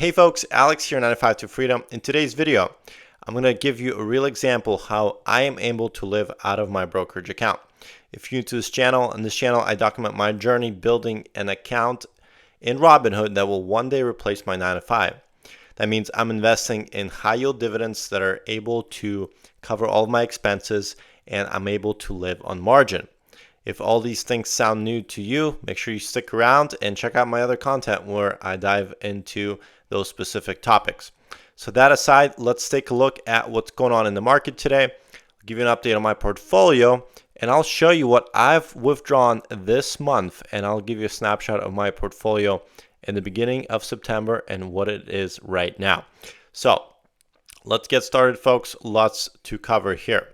Hey folks, Alex here, 95 to Freedom. In today's video, I'm going to give you a real example how I am able to live out of my brokerage account. If you're new to this channel, I document my journey building an account in Robinhood that will one day replace my 9 to 5. That means I'm investing in high yield dividends that are able to cover all of my expenses, and I'm able to live on margin. If all these things sound new to you, make sure you stick around and check out my other content where I dive into those specific topics. So that aside, let's take a look at what's going on in the market today. I'll give you an update on my portfolio, and I'll show you what I've withdrawn this month, and I'll give you a snapshot of my portfolio in the beginning of September and what it is right now. So let's get started, folks. Lots to cover here.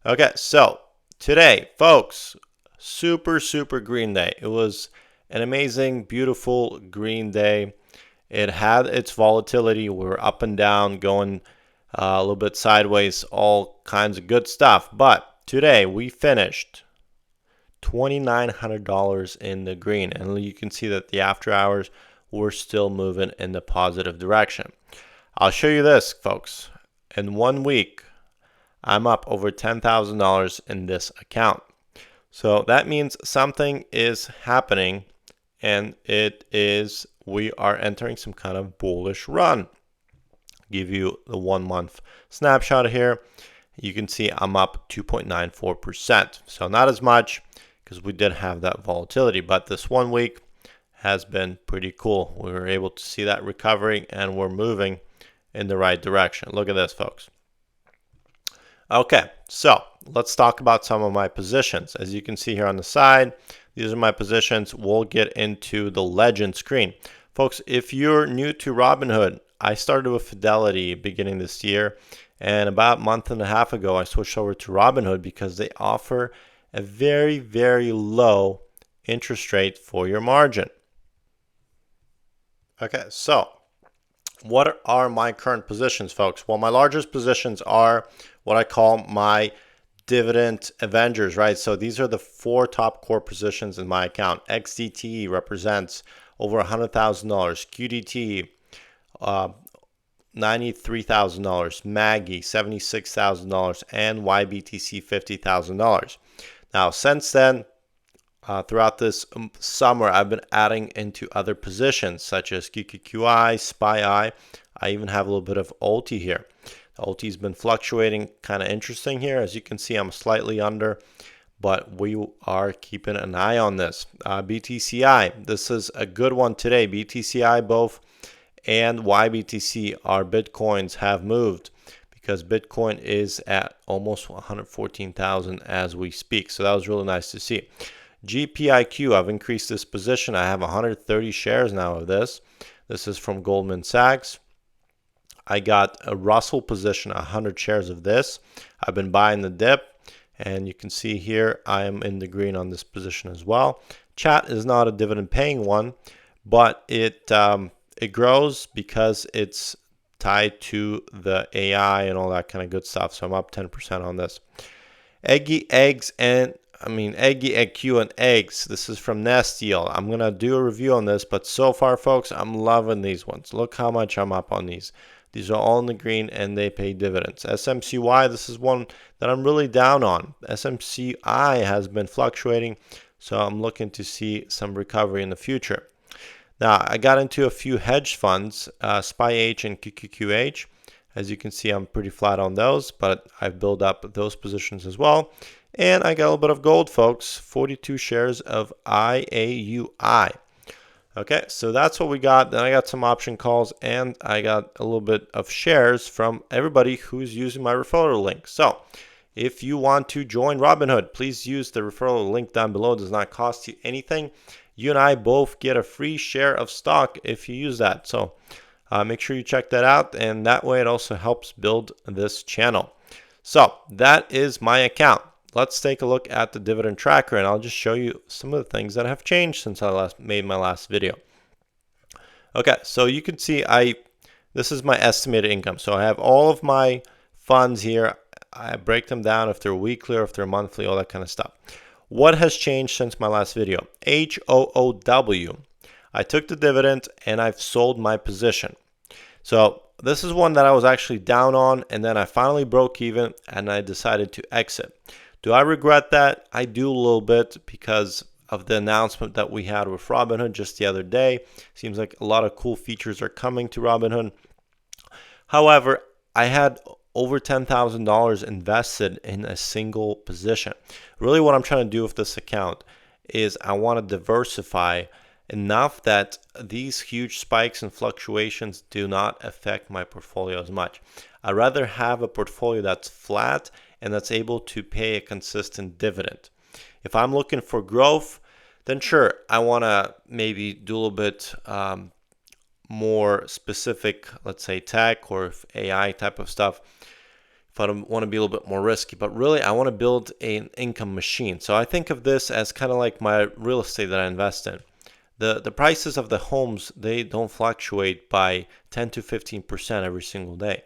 Okay, so today, folks, super green day. It was an amazing, beautiful green day. It had its volatility. We were up and down, going a little bit sideways, all kinds of good stuff. But today we finished $2,900 in the green, and you can see that the after hours were still moving in the positive direction. I'll show you this, folks. In 1 week, I'm up over $10,000 in this account. So that means something is happening, and it is we are entering some kind of bullish run. Give you the 1 month snapshot here. You can see I'm up 2.94%. So not as much because we did have that volatility, but this 1 week has been pretty cool. We were able to see that recovery, and we're moving in the right direction. Look at this, folks. Okay, so let's talk about some of my positions. As you can see here on the side, these are my positions. We'll get into the legend screen. Folks, if you're new to Robinhood, I started with Fidelity beginning this year, and about a month and a half ago, I switched over to Robinhood because they offer a very low interest rate for your margin. Okay, so what are my current positions, folks? Well, my largest positions are what I call my dividend avengers, right? So these are the 4 top core positions in my account. XDT represents over $100,000, QDT $93,000, Maggie $76,000, and YBTC $50,000. Now, since then, throughout this summer, I've been adding into other positions such as QQQI, SPY. I even have a little bit of OLT here. The OLT has been fluctuating, kind of interesting here. As you can see, I'm slightly under, but we are keeping an eye on this. BTCI, this is a good one today. BTCI both and YBTC, our Bitcoins, have moved because Bitcoin is at almost 114,000 as we speak. So that was really nice to see. GPIQ, I've increased this position. I have 130 shares now of this. This is from Goldman Sachs. I got a Russell position, 100 shares of this. I've been buying the dip, and you can see here I am in the green on this position as well. Chat is not a dividend paying one, but it grows because it's tied to the AI and all that kind of good stuff. So I'm up 10% on this. Eggy Eggs and Eggy, EggQ, and Eggs. This is from Nest Yield. I'm going to do a review on this, but so far, folks, I'm loving these ones. Look how much I'm up on these. These are all in the green, and they pay dividends. SMCY, this is one that I'm really down on. SMCI has been fluctuating, so I'm looking to see some recovery in the future. Now, I got into a few hedge funds, SPY-H and QQQH. As you can see, I'm pretty flat on those, but I've built up those positions as well. And I got a little bit of gold, folks, 42 shares of IAUI. Okay, so that's what we got. Then I got some option calls, and I got a little bit of shares from everybody who's using my referral link. So if you want to join Robinhood, please use the referral link down below. It does not cost you anything. You and I both get a free share of stock if you use that. So make sure you check that out, and that way it also helps build this channel. So that is my account. Let's take a look at the dividend tracker, and I'll just show you some of the things that have changed since I made my last video. Okay, so you can see this is my estimated income. So I have all of my funds here. I break them down if they're weekly or if they're monthly, all that kind of stuff. What has changed since my last video? HOOW. I took the dividend and I've sold my position. So this is one that I was actually down on, and then I finally broke even and I decided to exit. Do I regret that? I do a little bit because of the announcement that we had with Robinhood just the other day. Seems like a lot of cool features are coming to Robinhood. However, I had over $10,000 invested in a single position. Really, what I'm trying to do with this account is I want to diversify enough that these huge spikes and fluctuations do not affect my portfolio as much. I'd rather have a portfolio that's flat and that's able to pay a consistent dividend. If I'm looking for growth, then sure, I want to maybe do a little bit more specific, let's say tech or AI type of stuff, if I want to be a little bit more risky. But really, I want to build an income machine. So I think of this as kind of like my real estate that I invest in. The prices of the homes, they don't fluctuate by 10 to 15% every single day.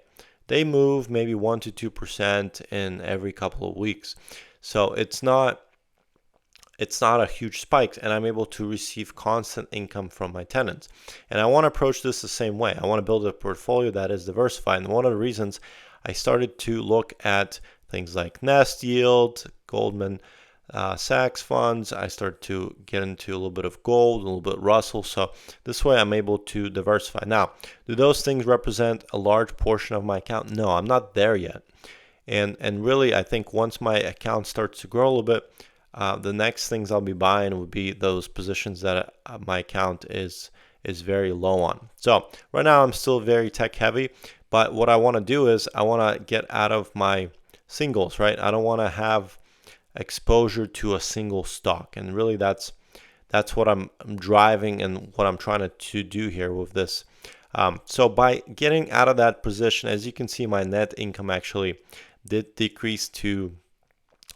They move maybe 1 to 2% in every couple of weeks. So it's not a huge spike, and I'm able to receive constant income from my tenants. And I want to approach this the same way. I want to build a portfolio that is diversified. And one of the reasons I started to look at things like Nest Yield, Goldman Sachs funds, I started to get into a little bit of gold, a little bit Russell. So this way I'm able to diversify. Now, do those things represent a large portion of my account? No, I'm not there yet. And really, I think once my account starts to grow a little bit, the next things I'll be buying would be those positions that my account is very low on. So right now I'm still very tech heavy, but what I want to do is I want to get out of my singles, right? I don't want to have exposure to a single stock, and really that's what I'm driving and what I'm trying to do here with this. So by getting out of that position, as you can see, my net income actually did decrease to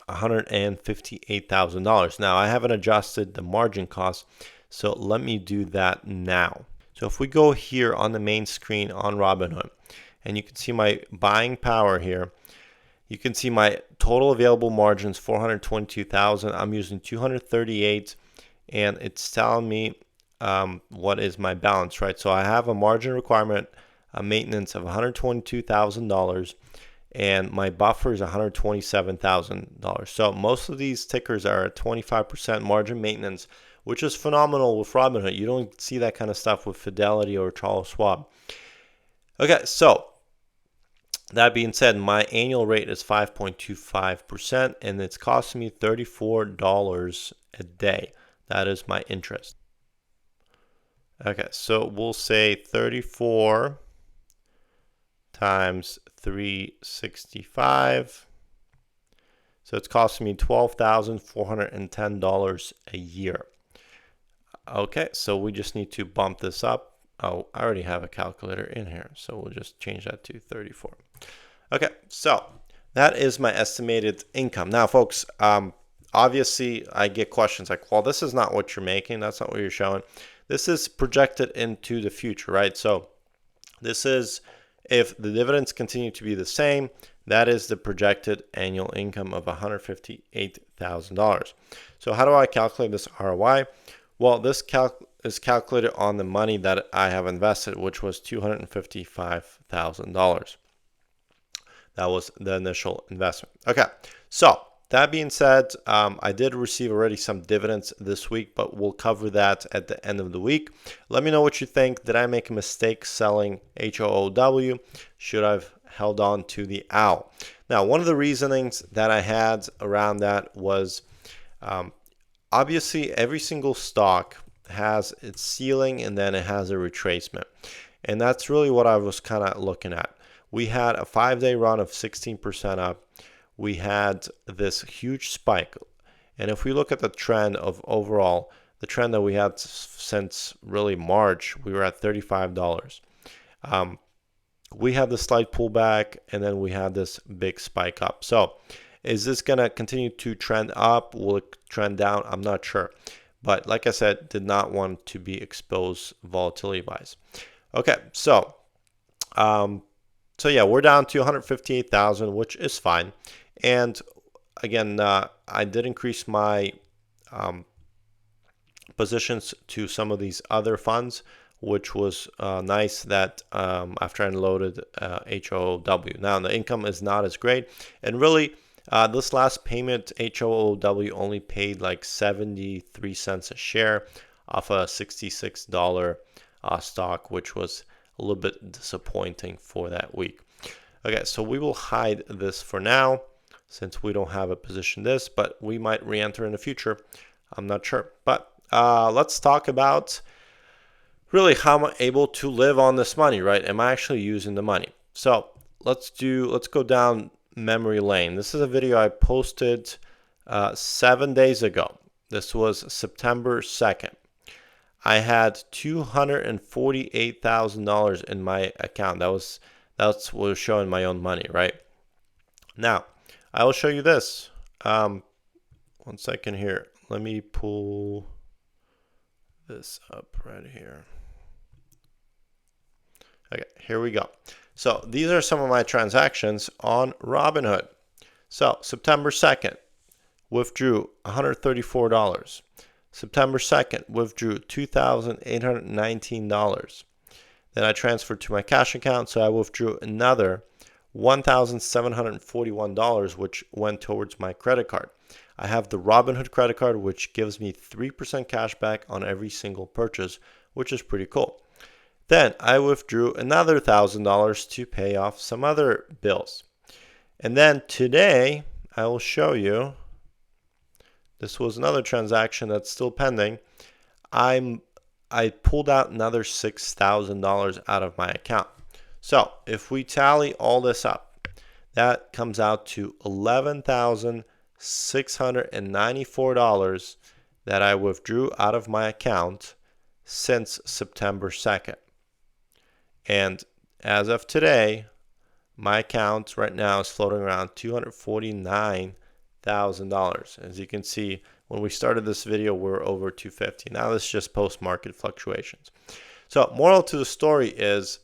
$158,000. Now, I haven't adjusted the margin cost, so let me do that now. So if we go here on the main screen on Robinhood, and you can see my buying power here, you can see my total available margins, 422,000. I'm using 238, and it's telling me what is my balance, right? So I have a margin requirement, a maintenance of $122,000, and my buffer is $127,000. So most of these tickers are at 25% margin maintenance, which is phenomenal with Robinhood. You don't see that kind of stuff with Fidelity or Charles Schwab. Okay, so that being said, my annual rate is 5.25%, and it's costing me $34 a day. That is my interest. Okay, so we'll say 34 times 365. So it's costing me $12,410 a year. Okay, so we just need to bump this up. Oh, I already have a calculator in here, so we'll just change that to 34. Okay, so that is my estimated income. Now, folks, obviously I get questions like, well, this is not what you're making. That's not what you're showing. This is projected into the future, right? So this is, if the dividends continue to be the same, that is the projected annual income of $158,000. So how do I calculate this ROI? Well, this is calculated on the money that I have invested, which was $255,000. That was the initial investment. Okay, so that being said, I did receive already some dividends this week, but we'll cover that at the end of the week. Let me know what you think. Did I make a mistake selling HOOW? Should I have held on to the OWL? Now, one of the reasonings that I had around that was obviously every single stock has its ceiling and then it has a retracement. And that's really what I was kind of looking at. We had a 5-day run of 16% up. We had this huge spike. And if we look at the trend of overall, the trend that we had since really March, we were at $35. We had the slight pullback, and then we had this big spike up. So is this going to continue to trend up? Will it trend down? I'm not sure. But like I said, did not want to be exposed volatility-wise. Okay, so yeah, we're down to 158,000, which is fine. And again, I did increase my positions to some of these other funds, which was nice that after I unloaded HOOW. Now the income is not as great, and really this last payment HOOW only paid like 73 cents a share off a $66 stock, which was a little bit disappointing for that week. Okay, so we will hide this for now since we don't have a position this, but we might re-enter in the future. I'm not sure. But let's talk about really how am I able to live on this money, right? Am I actually using the money? So let's go down memory lane. This is a video I posted 7 days ago. This was September 2nd. I had $248,000 in my account. That's what was showing my own money, right? Now, I will show you this. 1 second here. Let me pull this up right here. Okay, here we go. So these are some of my transactions on Robinhood. So September 2nd, withdrew $134. September 2nd, withdrew $2,819. Then I transferred to my cash account, so I withdrew another $1,741, which went towards my credit card. I have the Robinhood credit card, which gives me 3% cash back on every single purchase, which is pretty cool. Then I withdrew another $1,000 to pay off some other bills. And then today, I will show you, this was another transaction that's still pending. I pulled out another $6,000 out of my account. So if we tally all this up, that comes out to $11,694 that I withdrew out of my account since September 2nd. And as of today, my account right now is floating around $249,000. As you can see, when we started this video, we're over 250. Now this is just post-market fluctuations. So moral to the story is,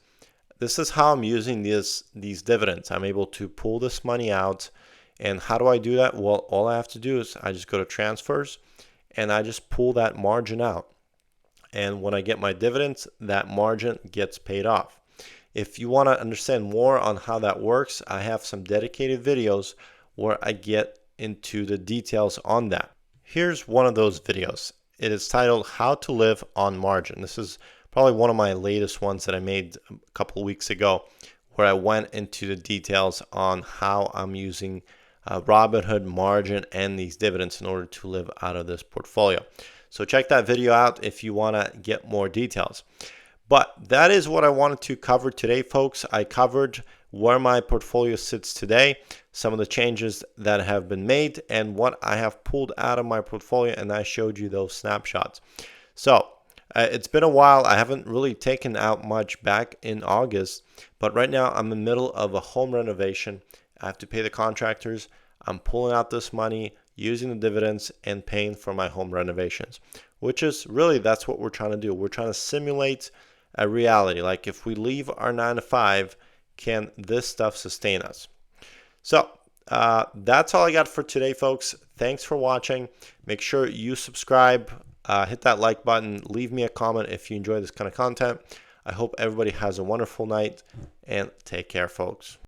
this is how I'm using these dividends. I'm able to pull this money out. And how do I do that? Well, all I have to do is I just go to transfers and I just pull that margin out. And when I get my dividends, that margin gets paid off. If you want to understand more on how that works, I have some dedicated videos where I get into the details on that. Here's one of those videos. It is titled How to Live on Margin. This is probably one of my latest ones that I made a couple of weeks ago, where I went into the details on how I'm using Robinhood margin and these dividends in order to live out of this portfolio. So check that video out if you want to get more details. But that is what I wanted to cover today, folks. I covered where my portfolio sits today, some of the changes that have been made, and what I have pulled out of my portfolio, and I showed you those snapshots. So it's been a while. I haven't really taken out much back in August, but right now I'm in the middle of a home renovation. I have to pay the contractors. I'm pulling out this money, using the dividends, and paying for my home renovations, which is really, that's what we're trying to do. We're trying to simulate a reality. Like, if we leave our 9 to 5, can this stuff sustain us? So that's all I got for today, folks. Thanks for watching. Make sure you subscribe, hit that like button, leave me a comment if you enjoy this kind of content. I hope everybody has a wonderful night, and take care, folks.